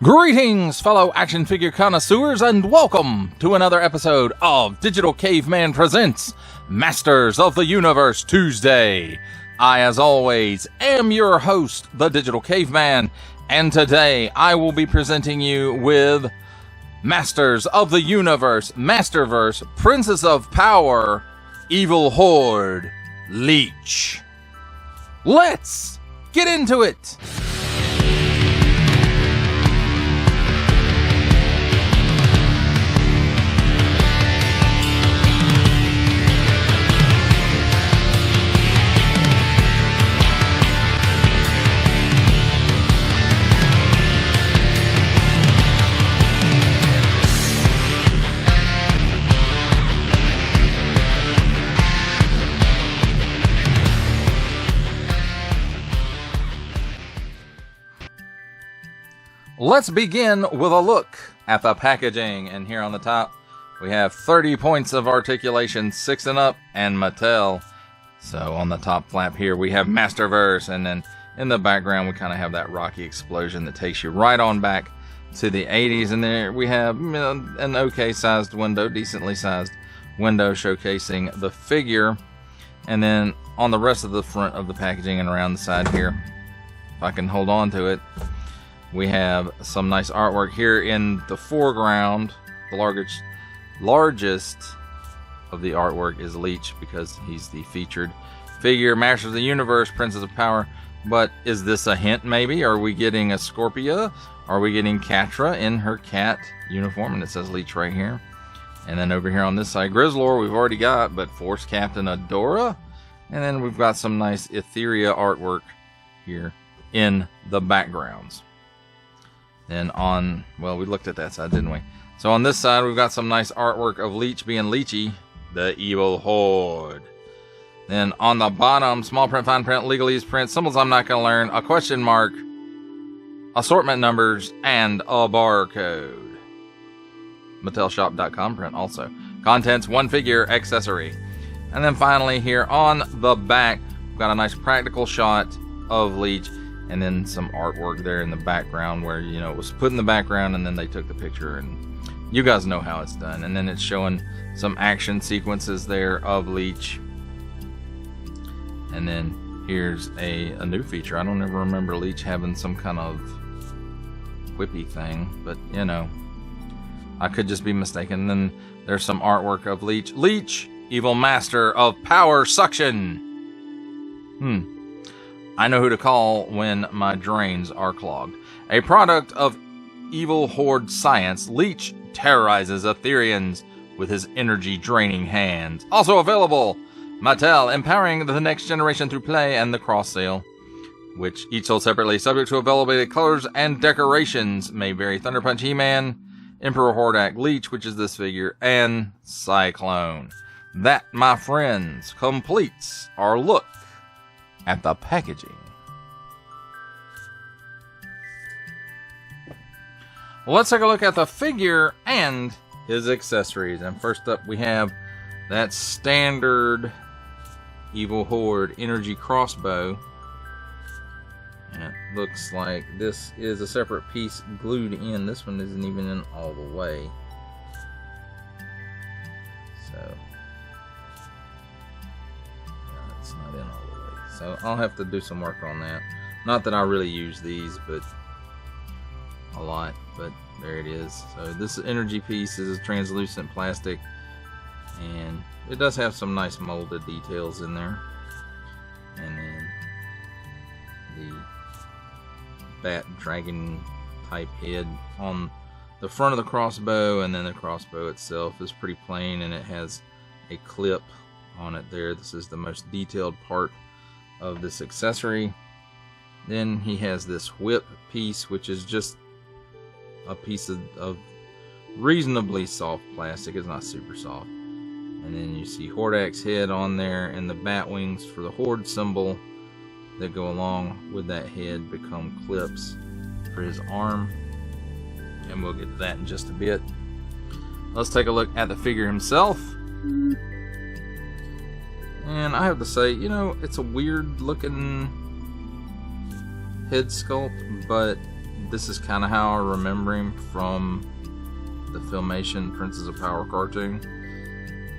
Greetings, fellow action figure connoisseurs, and welcome to another episode of Digital Caveman Presents Masters of the Universe Tuesday. I, as always, am your host, the Digital Caveman, and today I will be presenting you with Masters of the Universe, Masterverse, Princess of Power, Evil Horde, Leech. Let's get into it! Let's begin with a look at the packaging, and here on the top we have 30 points of articulation, 6 and up, and Mattel. So on the top flap here we have Masterverse, and then in the background we kind of have that rocky explosion that takes you right on back to the 80s, and there we have an okay sized window, decently sized window showcasing the figure. And then on the rest of the front of the packaging and around the side here, if I can hold on to it, we have some nice artwork here in the foreground. The largest of the artwork is Leech, because he's the featured figure. Masters of the Universe, Princess of Power. But is this a hint, maybe? Are we getting a Scorpia? Are we getting Catra in her cat uniform? And it says Leech right here. And then over here on this side, Grizzlor we've already got, but Force Captain Adora. And then we've got some nice Etheria artwork here in the backgrounds. Then on, well, we looked at that side, didn't we? So on this side, we've got some nice artwork of Leech being Leechy, the Evil Horde. Then on the bottom, small print, fine print, legalese print, symbols I'm not going to learn, a question mark, assortment numbers, and a barcode. MattelShop.com print also. Contents, one figure, accessory. And then finally here on the back, we've got a nice practical shot of Leech. And then some artwork there in the background where, you know, it was put in the background and then they took the picture, and you guys know how it's done. And then it's showing some action sequences there of Leech. And then here's a new feature. I don't ever remember Leech having some kind of whippy thing, but, you know, I could just be mistaken. And then there's some artwork of Leech. Leech, evil master of power suction. I know who to call when my drains are clogged. A product of Evil Horde science, Leech terrorizes Ethereans with his energy-draining hands. Also available, Mattel, empowering the next generation through play and the cross-sale, which each sold separately, subject to availability colors and decorations may vary. Thunder Punch He-Man, Emperor Hordak, Leech, which is this figure, and Cyclone. That, my friends, completes our look at the packaging. Well, let's take a look at the figure and his accessories. And first up we have that standard Evil Horde energy crossbow. And it looks like this is a separate piece glued in. This one isn't even in all the way. So it's not in all the way. So I'll have to do some work on that. Not that I really use these, but a lot. But there it is. So this energy piece is a translucent plastic, and it does have some nice molded details in there. And then the bat dragon type head on the front of the crossbow, and then the crossbow itself is pretty plain, and it has a clip on it there. This is the most detailed part of this accessory. Then he has this whip piece, which is just a piece of reasonably soft plastic. It's not super soft. And then you see Hordak's head on there, and the bat wings for the Horde symbol that go along with that head become clips for his arm. And we'll get to that in just a bit. Let's take a look at the figure himself. And I have to say, you know, it's a weird looking head sculpt, but this is kind of how I remember him from the Filmation Princes of Power cartoon.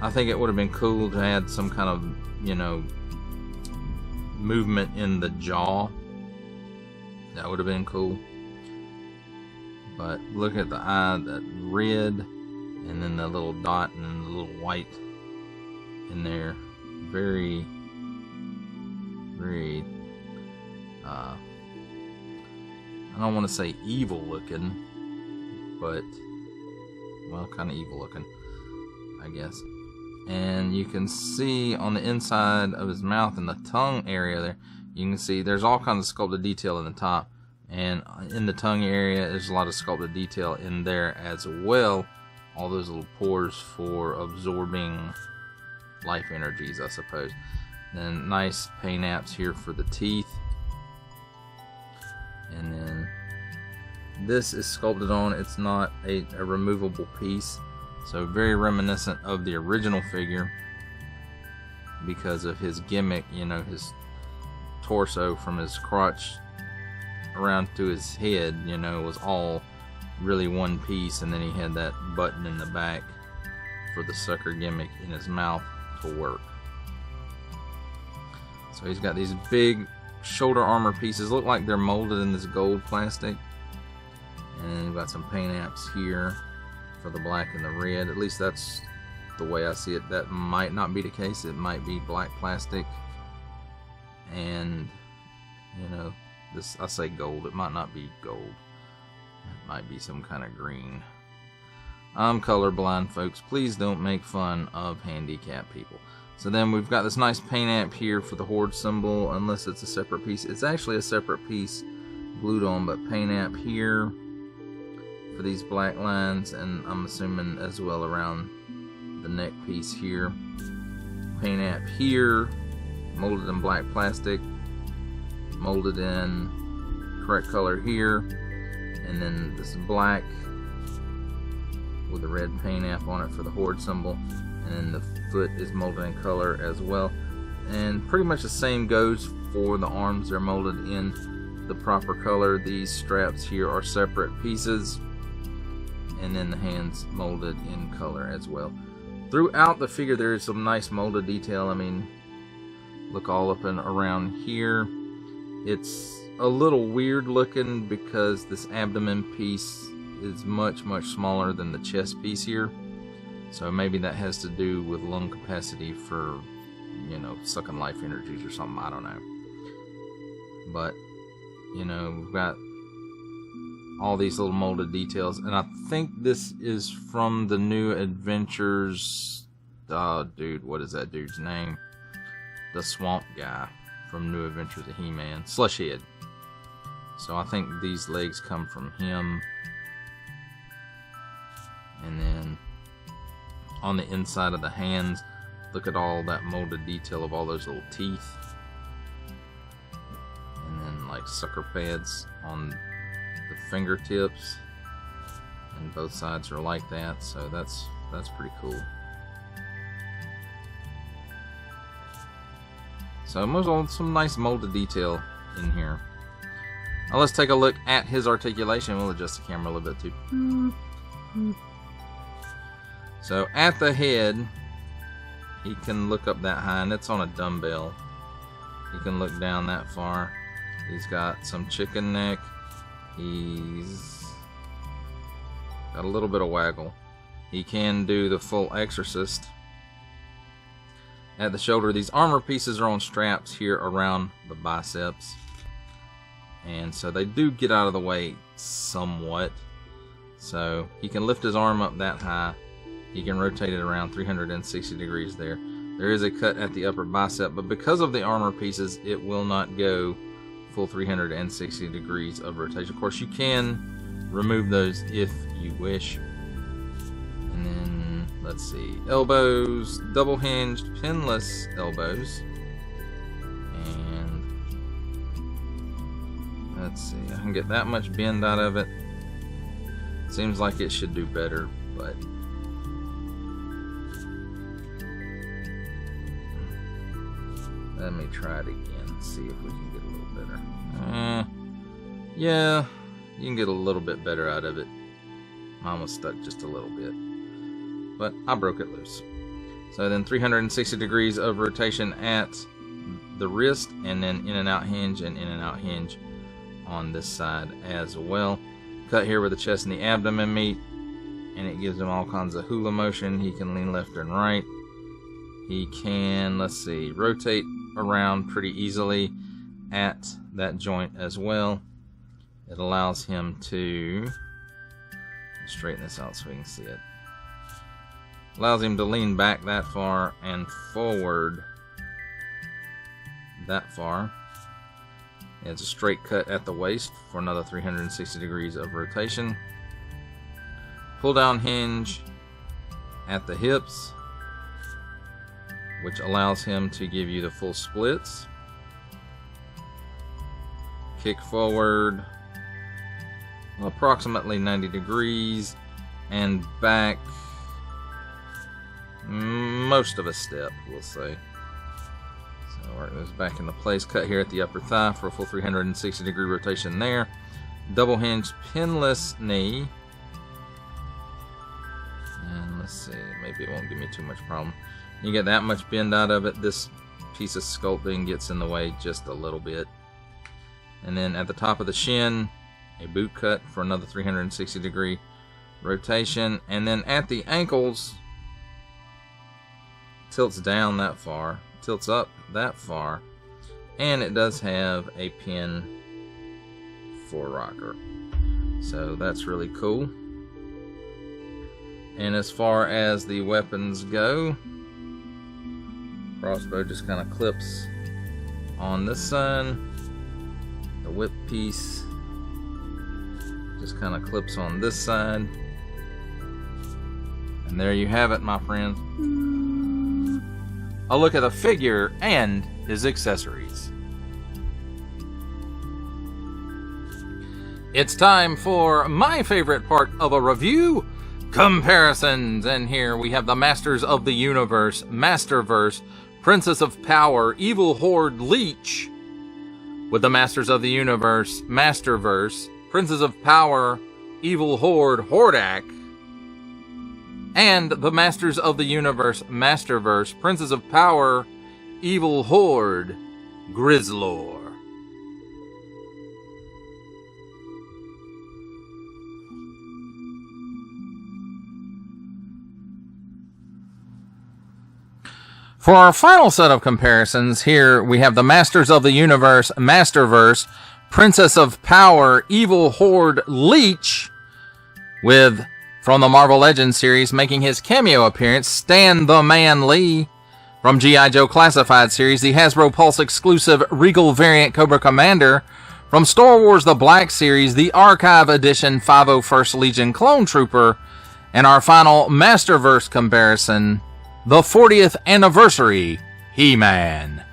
I think it would have been cool to add some kind of, you know, movement in the jaw. That would have been cool. But look at the eye, that red, and then the little dot and the little white in there. Very, very, I don't want to say evil looking, but, well, kind of evil looking, I guess. And you can see on the inside of his mouth and the tongue area there, you can see there's all kinds of sculpted detail in the top. And in the tongue area, there's a lot of sculpted detail in there as well. All those little pores for absorbing life energies, I suppose. Then nice paint apps here for the teeth. And then this is sculpted on. It's not a removable piece. So very reminiscent of the original figure because of his gimmick, you know, his torso from his crotch around to his head, you know, was all really one piece, and then he had that button in the back for the sucker gimmick in his mouth to work. So he's got these big shoulder armor pieces, look like they're molded in this gold plastic, and then we've got some paint apps here for the black and the red. At least that's the way I see it. That might not be the case. It might be black plastic, and you know, this, I say gold, it might not be gold. It might be some kind of green. I'm colorblind, folks. Please don't make fun of handicapped people. So then we've got this nice paint app here for the Horde symbol, unless it's a separate piece. It's actually a separate piece glued on, but paint app here for these black lines, and I'm assuming as well around the neck piece here. Paint app here, molded in black plastic, molded in correct color here, and then this black with the red paint app on it for the Horde symbol, and then the foot is molded in color as well. And pretty much the same goes for the arms. They're molded in the proper color. These straps here are separate pieces, and then the hands molded in color as well. Throughout the figure there is some nice molded detail. I mean, look all up and around here. It's a little weird looking because this abdomen piece is much smaller than the chest piece here, so maybe that has to do with lung capacity for, you know, sucking life energies or something, I don't know. But you know, we've got all these little molded details, and I think this is from the New Adventures, dude, what is that dude's name? The swamp guy from New Adventures of He-Man, Slushhead. So I think these legs come from him. And then on the inside of the hands, look at all that molded detail of all those little teeth. And then like sucker pads on the fingertips, and both sides are like that, so that's pretty cool. So some nice molded detail in here. Now let's take a look at his articulation. We'll adjust the camera a little bit too. So at the head, he can look up that high, and it's on a dumbbell. He can look down that far. He's got some chicken neck. He's got a little bit of waggle. He can do the full exorcist. At the shoulder, these armor pieces are on straps here around the biceps, and so they do get out of the way somewhat. So he can lift his arm up that high. He can rotate it around 360 degrees there. There is a cut at the upper bicep, but because of the armor pieces, it will not go full 360 degrees of rotation. Of course, you can remove those if you wish. And then, let's see, elbows, double hinged, pinless elbows. And let's see, I can get that much bend out of it. Seems like it should do better, but Let me try it again, see if we can get a little better. Yeah, you can get a little bit better out of it. Mine was stuck just a little bit, but I broke it loose. So then 360 degrees of rotation at the wrist, and then in and out hinge and in and out hinge on this side as well. Cut here where the chest and the abdomen meet, and it gives him all kinds of hula motion. He can lean left and right. He can, let's see, rotate around pretty easily at that joint as well. It allows him to straighten this out so we can see it. Allows him to lean back that far and forward that far. It's a straight cut at the waist for another 360 degrees of rotation. Pull down hinge at the hips, which allows him to give you the full splits. Kick forward approximately 90 degrees and back most of a step, we'll say. So work this back into place. Cut here at the upper thigh for a full 360 degree rotation there. Double hinge pinless knee. And let's see, maybe it won't give me too much problem. You get that much bend out of it, this piece of sculpting gets in the way just a little bit. And then at the top of the shin, a boot cut for another 360 degree rotation. And then at the ankles, tilts down that far, tilts up that far, and it does have a pin for rocker. So that's really cool. And as far as the weapons go, crossbow just kind of clips on this side. The whip piece just kind of clips on this side. And there you have it, my friend. A look at the figure and his accessories. It's time for my favorite part of a review, comparisons. And here we have the Masters of the Universe, Masterverse, Princess of Power, Evil Horde, Leech, with the Masters of the Universe, Masterverse, Princess of Power, Evil Horde, Hordak, and the Masters of the Universe, Masterverse, Princess of Power, Evil Horde, Grizzlor. For our final set of comparisons, here we have the Masters of the Universe, Masterverse, Princess of Power, Evil Horde, Leech, with, from the Marvel Legends series, making his cameo appearance, Stan the Man Lee. From G.I. Joe Classified series, the Hasbro Pulse exclusive Regal variant Cobra Commander. From Star Wars The Black series, the Archive Edition 501st Legion Clone Trooper. And our final Masterverse comparison, the 40th Anniversary He-Man.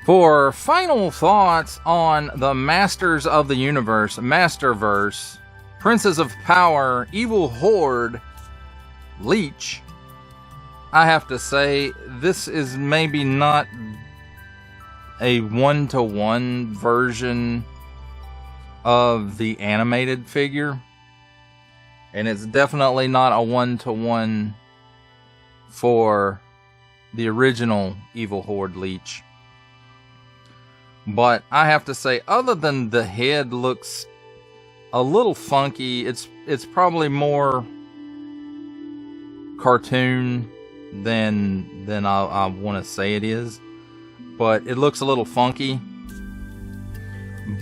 For final thoughts on the Masters of the Universe, Masterverse, Princess of Power, Evil Horde, Leech, I have to say, this is maybe not a one-to-one version of the animated figure. And it's definitely not a one-to-one for the original Evil Horde Leech. But I have to say, other than the head looks a little funky, it's probably more cartoon than I want to say it is. But it looks a little funky.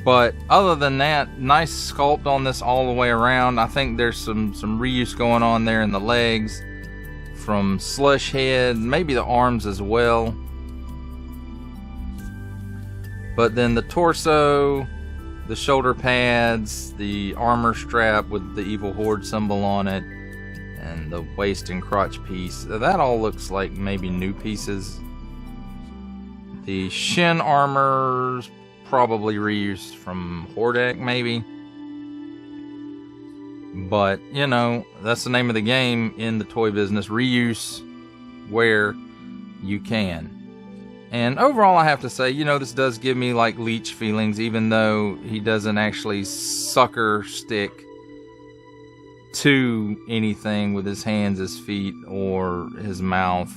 But other than that, nice sculpt on this all the way around. I think there's some reuse going on there in the legs from Slush Head, maybe the arms as well. But then the torso, the shoulder pads, the armor strap with the Evil Horde symbol on it, and the waist and crotch piece, that all looks like maybe new pieces. The shin armor's probably reused from Hordak, maybe. But, you know, that's the name of the game in the toy business. Reuse where you can. And overall, I have to say, you know, this does give me like Leech feelings, even though he doesn't actually sucker stick to anything with his hands, his feet, or his mouth.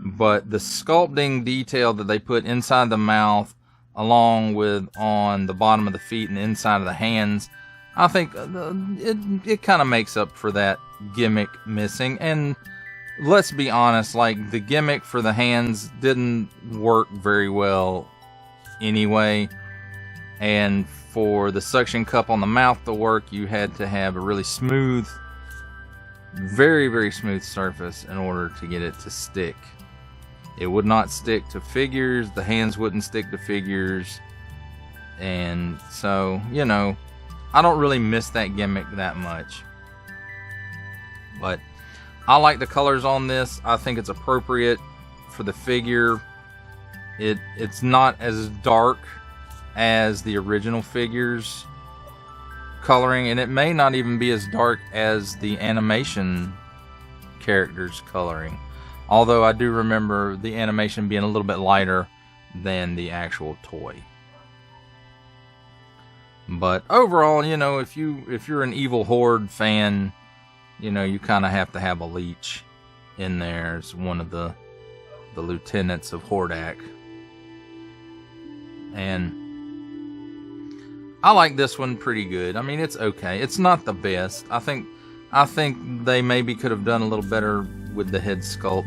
But the sculpting detail that they put inside the mouth, along with on the bottom of the feet and the inside of the hands, I think it kind of makes up for that gimmick missing. And let's be honest, like, the gimmick for the hands didn't work very well anyway. And for the suction cup on the mouth to work, you had to have a really smooth, very, very smooth surface in order to get it to stick. It would not stick to figures. The hands wouldn't stick to figures. And so, you know, I don't really miss that gimmick that much. But I like the colors on this. I think it's appropriate for the figure. It's not as dark as the original figures coloring, and it may not even be as dark as the animation characters coloring. Although I do remember the animation being a little bit lighter than the actual toy. But overall, you know, if you're an Evil Horde fan, you know, you kind of have to have a Leech in there as one of the lieutenants of Hordak. And I like this one pretty good. I mean, it's okay. It's not the best. I think they maybe could have done a little better with the head sculpt,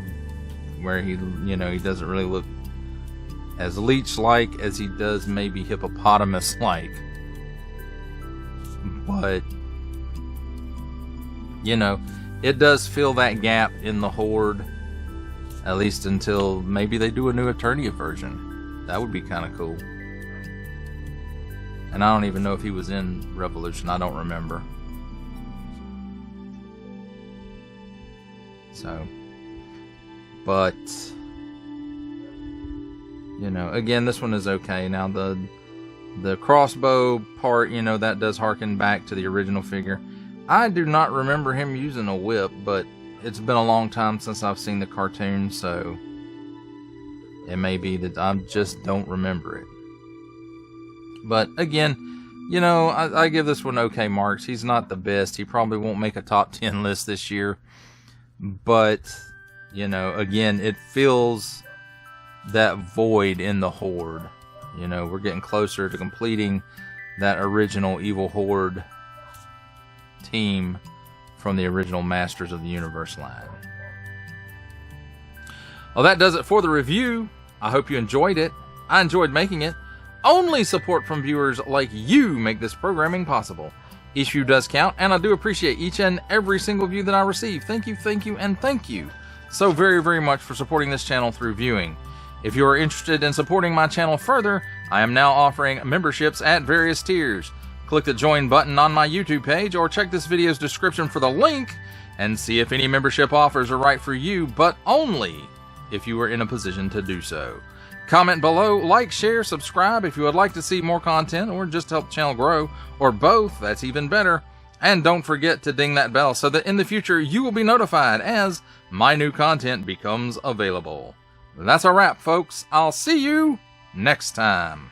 where he doesn't really look as Leech-like as he does maybe hippopotamus-like. But, you know, it does fill that gap in the Horde, at least until maybe they do a new Eternia version. That would be kind of cool. And I don't even know if he was in Revolution. I don't remember. So, but, you know, again, this one is okay. Now, the crossbow part, you know, that does harken back to the original figure. I do not remember him using a whip, but it's been a long time since I've seen the cartoon, so it may be that I just don't remember it. But again, you know, I give this one okay marks. He's not the best. He probably won't make a top 10 list this year. But, you know, again, it fills that void in the Horde. You know, we're getting closer to completing that original Evil Horde team from the original Masters of the Universe line. Well, that does it for the review. I hope you enjoyed it. I enjoyed making it. Only support from viewers like you make this programming possible. Each view does count, and I do appreciate each and every single view that I receive. Thank you, and thank you so very, very much for supporting this channel through viewing. If you are interested in supporting my channel further, I am now offering memberships at various tiers. Click the join button on my YouTube page, or check this video's description for the link and see if any membership offers are right for you, but only if you are in a position to do so. Comment below, like, share, subscribe if you would like to see more content or just help the channel grow, or both, that's even better. And don't forget to ding that bell so that in the future you will be notified as my new content becomes available. That's a wrap, folks. I'll see you next time.